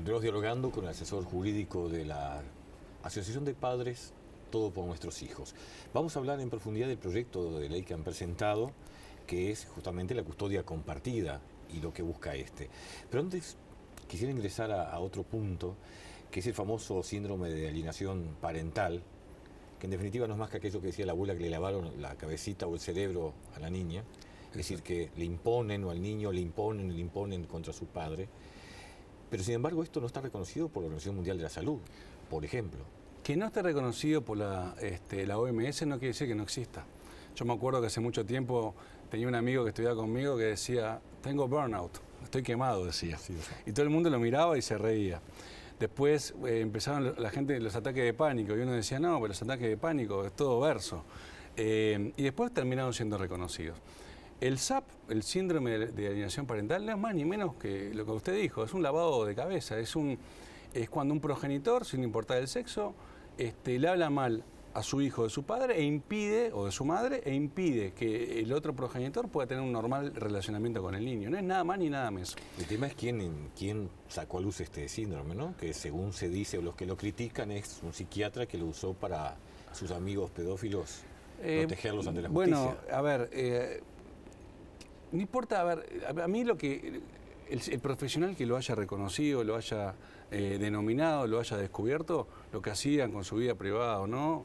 Continuamos dialogando con el asesor jurídico de la Asociación de Padres Todo por Nuestros Hijos. Vamos a hablar en profundidad del proyecto de ley que han presentado, que es justamente la custodia compartida y lo que busca este. Pero antes quisiera ingresar a otro punto, que es el famoso síndrome de alienación parental, que en definitiva no es más que aquello que decía la abuela, que le lavaron la cabecita o el cerebro a la niña. Es decir, que le imponen, o al niño le imponen contra su padre. Pero sin embargo esto no está reconocido por la Organización Mundial de la Salud, por ejemplo. Que no esté reconocido por la OMS no quiere decir que no exista. Yo me acuerdo que hace mucho tiempo tenía un amigo que estudiaba conmigo que decía, tengo burnout, estoy quemado, decía. Sí, y todo el mundo lo miraba y se reía. Después empezaron la gente los ataques de pánico y uno decía, no, pero los ataques de pánico es todo verso. Y después terminaron siendo reconocidos. El SAP, el síndrome de alienación parental, no es más ni menos que lo que usted dijo, es un lavado de cabeza, es cuando un progenitor, sin importar el sexo, le habla mal a su hijo de su padre o de su madre e impide que el otro progenitor pueda tener un normal relacionamiento con el niño. No es nada más ni nada menos. El tema es quién sacó a luz este síndrome, ¿no? Que según se dice, o los que lo critican, es un psiquiatra que lo usó para sus amigos pedófilos protegerlos ante la justicia. Bueno, a ver, no importa, a ver, a mí lo que el profesional que lo haya reconocido, lo haya denominado, lo haya descubierto, lo que hacían con su vida privada o no,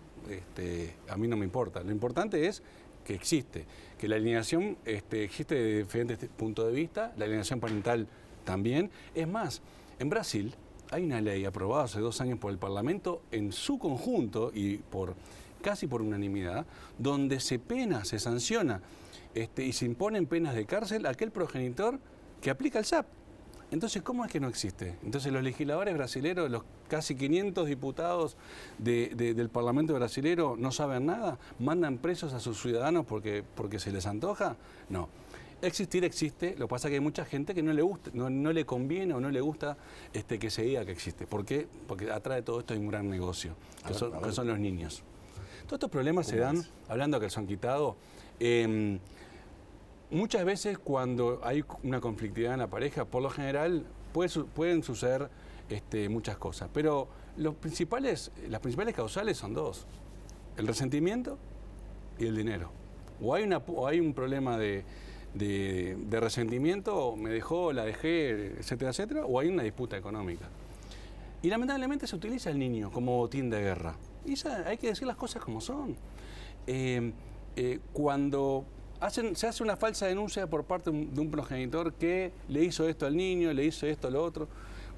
a mí no me importa. Lo importante es que existe, que la alienación existe desde diferentes puntos de vista, la alienación parental también. Es más, en Brasil hay una ley aprobada hace 2 años por el Parlamento en su conjunto y casi por unanimidad, donde se sanciona y se imponen penas de cárcel a aquel progenitor que aplica el SAP. Entonces, ¿cómo es que no existe? Entonces, los legisladores brasileños, los casi 500 diputados del Parlamento brasilero no saben nada, mandan presos a sus ciudadanos porque se les antoja. No. Existir existe, lo que pasa es que hay mucha gente que no le gusta, no le conviene o no le gusta que se diga que existe. ¿Por qué? Porque atrás de todo esto hay un gran negocio, que son los niños. Todos estos problemas se dan, hablando que son quitados, muchas veces cuando hay una conflictividad en la pareja, por lo general pueden suceder muchas cosas, pero las principales causales son 2, el resentimiento y el dinero. O hay un problema de resentimiento, me dejó, la dejé, etcétera, etcétera, o hay una disputa económica. Y lamentablemente se utiliza el niño como botín de guerra. Y hay que decir las cosas como son. Cuando se hace una falsa denuncia por parte de un progenitor que le hizo esto al niño, le hizo esto a lo otro,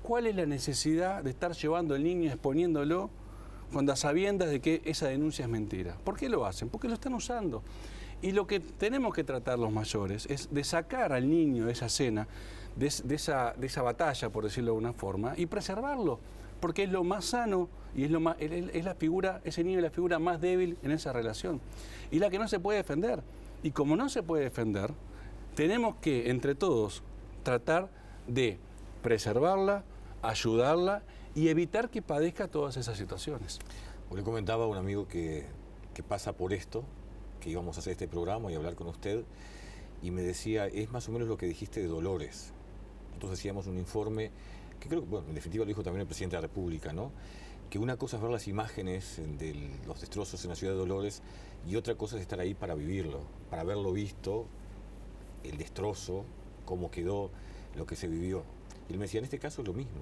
¿cuál es la necesidad de estar llevando al niño, exponiéndolo, cuando a sabiendas de que esa denuncia es mentira? ¿Por qué lo hacen? Porque lo están usando. Y lo que tenemos que tratar los mayores es de sacar al niño de esa escena, de esa batalla, por decirlo de una forma, y preservarlo, porque es lo más sano y es ese niño es la figura más débil en esa relación y la que no se puede defender. Y como no se puede defender, tenemos que, entre todos, tratar de preservarla, ayudarla y evitar que padezca todas esas situaciones. Le comentaba a un amigo que pasa por esto, que íbamos a hacer este programa y hablar con usted, y me decía, es más o menos lo que dijiste de Dolores. Nosotros hacíamos un informe, que creo que, bueno, en definitiva lo dijo también el presidente de la República, ¿no? Que una cosa es ver las imágenes de los destrozos en la ciudad de Dolores y otra cosa es estar ahí para vivirlo, para haberlo visto, el destrozo, cómo quedó, lo que se vivió. Y él me decía, en este caso es lo mismo.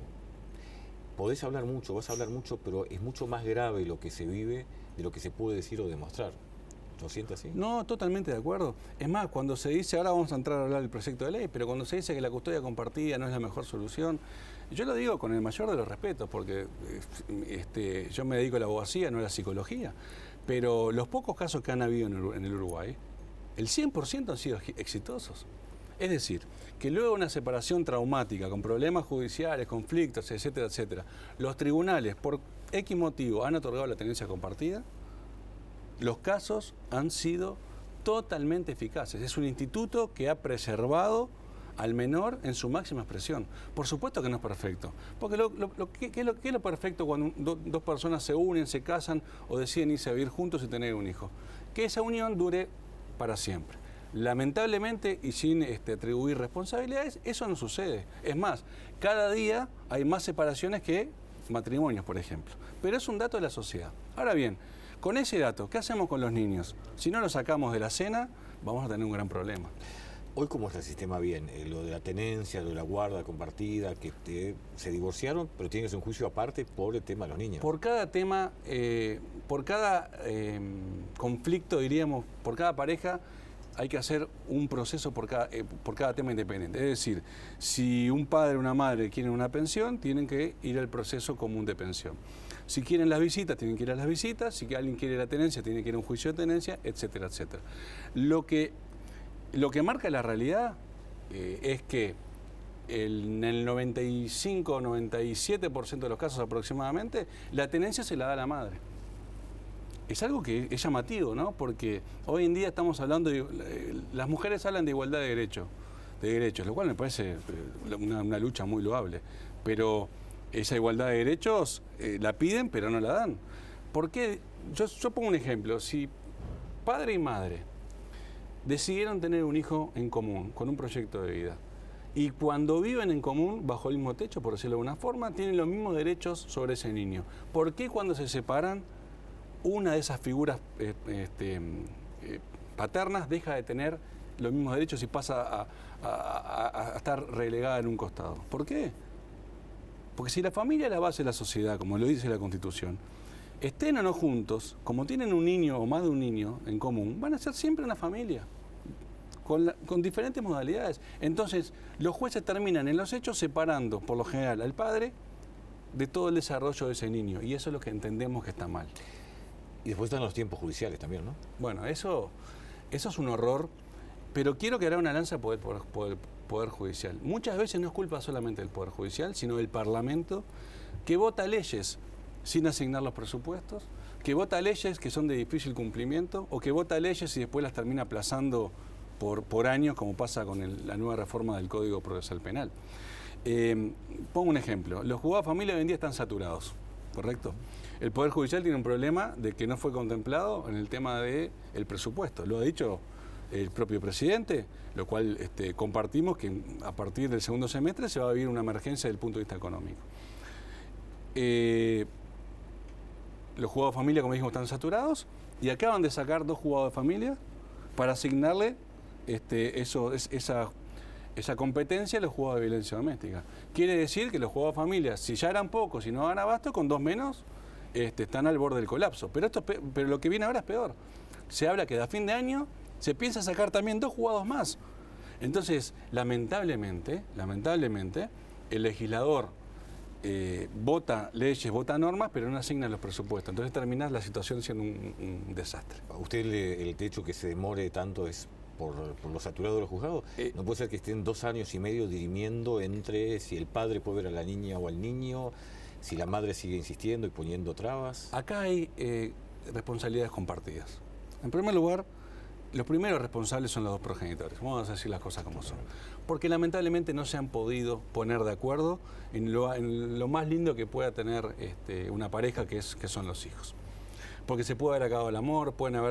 Podés hablar mucho, vas a hablar mucho, pero es mucho más grave lo que se vive de lo que se puede decir o demostrar. ¿Lo siente así? No, totalmente de acuerdo. Es más, cuando se dice, ahora vamos a entrar a hablar del proyecto de ley, pero cuando se dice que la custodia compartida no es la mejor solución, yo lo digo con el mayor de los respetos, porque yo me dedico a la abogacía, no a la psicología, pero los pocos casos que han habido en el Uruguay, el 100% han sido exitosos. Es decir, que luego de una separación traumática, con problemas judiciales, conflictos, etcétera, etcétera, los tribunales, por X motivo, han otorgado la tenencia compartida. Los casos han sido totalmente eficaces. Es un instituto que ha preservado al menor en su máxima expresión. Por supuesto que no es perfecto. Porque ¿qué es lo perfecto cuando dos personas se unen, se casan o deciden irse a vivir juntos y tener un hijo? Que esa unión dure para siempre. Lamentablemente, y sin atribuir responsabilidades, eso no sucede. Es más, cada día hay más separaciones que matrimonios, por ejemplo. Pero es un dato de la sociedad. Ahora bien, con ese dato, ¿qué hacemos con los niños? Si no los sacamos de la cena, vamos a tener un gran problema. Hoy, ¿cómo está el sistema bien? Lo de la tenencia, lo de la guarda compartida, que se divorciaron, pero tienen que hacer un juicio aparte por el tema de los niños. Por cada tema, por cada conflicto, diríamos, por cada pareja, hay que hacer un proceso por cada tema independiente. Es decir, si un padre o una madre quieren una pensión, tienen que ir al proceso común de pensión. Si quieren las visitas, tienen que ir a las visitas. Si alguien quiere la tenencia, tiene que ir a un juicio de tenencia, etcétera, etcétera. Lo que marca la realidad es que en el 95 o 97% de los casos aproximadamente, la tenencia se la da a la madre. Es algo que es llamativo, ¿no? Porque hoy en día estamos hablando las mujeres hablan de igualdad de derechos, lo cual me parece una lucha muy loable. Pero esa igualdad de derechos la piden, pero no la dan. ¿Por qué? Yo pongo un ejemplo. Si padre y madre decidieron tener un hijo en común, con un proyecto de vida, y cuando viven en común, bajo el mismo techo, por decirlo de alguna forma, tienen los mismos derechos sobre ese niño. ¿Por qué cuando se separan, una de esas figuras paternas deja de tener los mismos derechos y pasa a estar relegada en un costado? ¿Por qué? Porque si la familia es la base de la sociedad, como lo dice la Constitución, estén o no juntos, como tienen un niño o más de un niño en común, van a ser siempre una familia, con diferentes modalidades. Entonces, los jueces terminan en los hechos separando, por lo general, al padre de todo el desarrollo de ese niño, y eso es lo que entendemos que está mal. Y después están los tiempos judiciales también, ¿no? Bueno, eso es un horror, pero quiero que hará una lanza por el Poder Judicial. Muchas veces no es culpa solamente del Poder Judicial, sino del Parlamento, que vota leyes sin asignar los presupuestos, que vota leyes que son de difícil cumplimiento, o que vota leyes y después las termina aplazando por años, como pasa con la nueva reforma del Código Procesal Penal. Pongo un ejemplo. Los juzgados de familia hoy en día están saturados, ¿correcto? El Poder Judicial tiene un problema de que no fue contemplado en el tema del presupuesto. Lo ha dicho el propio presidente, lo cual compartimos que a partir del segundo semestre se va a vivir una emergencia desde el punto de vista económico. Los juzgados de familia, como dijimos, están saturados y acaban de sacar 2 juzgados de familia para asignarle esa competencia a los juzgados de violencia doméstica. Quiere decir que los juzgados de familia, si ya eran pocos y no dan abasto, con 2 menos, están al borde del colapso. Pero lo que viene ahora es peor. Se habla que a fin de año se piensa sacar también 2 juzgados más. Entonces, lamentablemente, el legislador vota leyes, vota normas, pero no asigna los presupuestos. Entonces termina la situación siendo un desastre. ¿A usted el hecho que se demore tanto es por lo saturado de los juzgados? ¿No puede ser que estén 2 años y medio dirimiendo entre si el padre puede ver a la niña o al niño, si la madre sigue insistiendo y poniendo trabas? Acá hay responsabilidades compartidas. En primer lugar, los primeros responsables son los 2 progenitores. Vamos a decir las cosas como son. Porque lamentablemente no se han podido poner de acuerdo en lo más lindo que pueda tener una pareja, que son los hijos. Porque se puede haber acabado el amor, pueden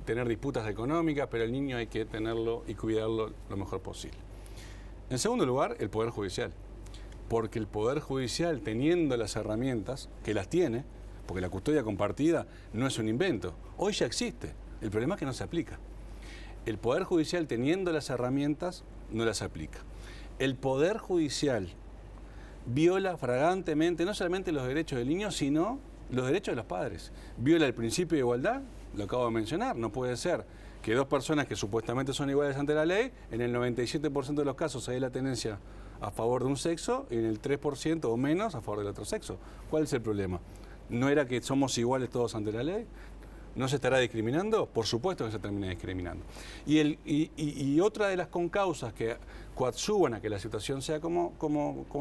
tener disputas económicas, pero el niño hay que tenerlo y cuidarlo lo mejor posible. En segundo lugar, el Poder Judicial. Porque el Poder Judicial, teniendo las herramientas, que las tiene, porque la custodia compartida no es un invento, hoy ya existe, el problema es que no se aplica. El Poder Judicial, teniendo las herramientas, no las aplica. El Poder Judicial viola flagrantemente no solamente los derechos del niño, sino los derechos de los padres. Viola el principio de igualdad, lo acabo de mencionar, no puede ser que 2 personas que supuestamente son iguales ante la ley, en el 97% de los casos hay la tenencia a favor de un sexo y en el 3% o menos a favor del otro sexo. ¿Cuál es el problema? ¿No era que somos iguales todos ante la ley? ¿No se estará discriminando? Por supuesto que se termina discriminando. Y otra de las concausas que coadyuvan a que la situación sea como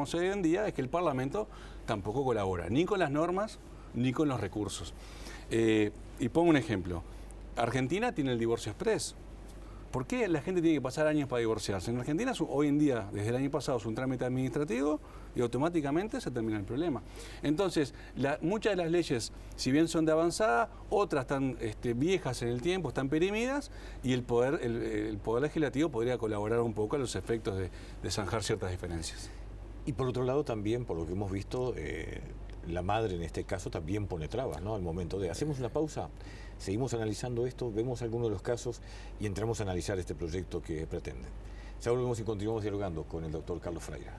se ve hoy en día es que el Parlamento tampoco colabora, ni con las normas, ni con los recursos. Y pongo un ejemplo. Argentina tiene el divorcio express. ¿Por qué la gente tiene que pasar años para divorciarse? En Argentina hoy en día, desde el año pasado, es un trámite administrativo y automáticamente se termina el problema. Entonces, muchas de las leyes, si bien son de avanzada, otras están viejas en el tiempo, están perimidas, y el poder legislativo podría colaborar un poco a los efectos de zanjar ciertas diferencias. Y por otro lado también, por lo que hemos visto, la madre en este caso también pone trabas, ¿no? Al momento de, hacemos una pausa, seguimos analizando esto, vemos algunos de los casos y entramos a analizar este proyecto que pretende. Ya volvemos y continuamos dialogando con el doctor Carlos Fraira.